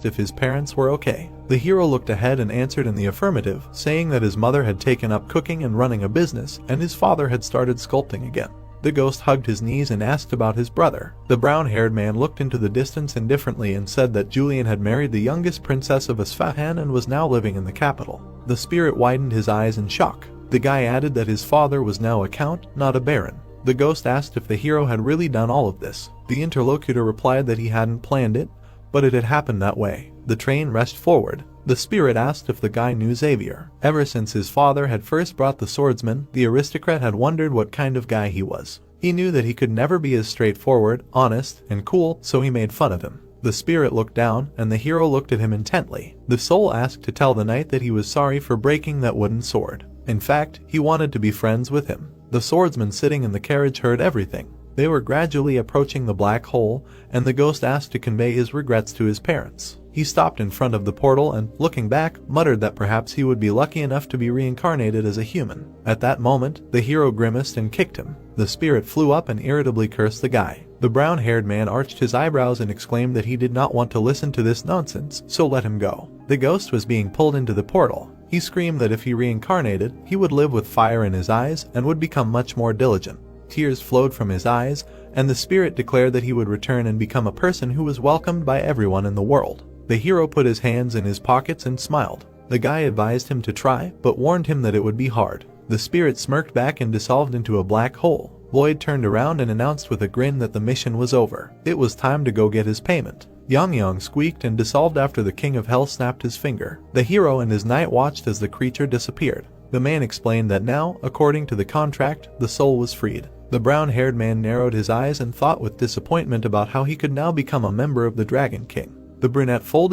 if his parents were okay. The hero looked ahead and answered in the affirmative, saying that his mother had taken up cooking and running a business, and his father had started sculpting again. The ghost hugged his knees and asked about his brother. The brown-haired man looked into the distance indifferently and said that Julian had married the youngest princess of Isfahan and was now living in the capital. The spirit widened his eyes in shock. The guy added that his father was now a count, not a baron. The ghost asked if the hero had really done all of this. The interlocutor replied that he hadn't planned it, but it had happened that way. The train rushed forward. The spirit asked if the guy knew Xavier. Ever since his father had first brought the swordsman, the aristocrat had wondered what kind of guy he was. He knew that he could never be as straightforward, honest, and cool, so he made fun of him. The spirit looked down, and the hero looked at him intently. The soul asked to tell the knight that he was sorry for breaking that wooden sword. In fact, he wanted to be friends with him. The swordsman sitting in the carriage heard everything. They were gradually approaching the black hole, and the ghost asked to convey his regrets to his parents. He stopped in front of the portal and, looking back, muttered that perhaps he would be lucky enough to be reincarnated as a human. At that moment, the hero grimaced and kicked him. The spirit flew up and irritably cursed the guy. The brown-haired man arched his eyebrows and exclaimed that he did not want to listen to this nonsense, so let him go. The ghost was being pulled into the portal. He screamed that if he reincarnated, he would live with fire in his eyes and would become much more diligent. Tears flowed from his eyes, and the spirit declared that he would return and become a person who was welcomed by everyone in the world. The hero put his hands in his pockets and smiled. The guy advised him to try, but warned him that it would be hard. The spirit smirked back and dissolved into a black hole. Lloyd turned around and announced with a grin that the mission was over. It was time to go get his payment. Yang squeaked and dissolved after the king of hell snapped his finger. The hero and his knight watched as the creature disappeared. The man explained that now, according to the contract, the soul was freed. The brown-haired man narrowed his eyes and thought with disappointment about how he could now become a member of the Dragon King. The brunette folded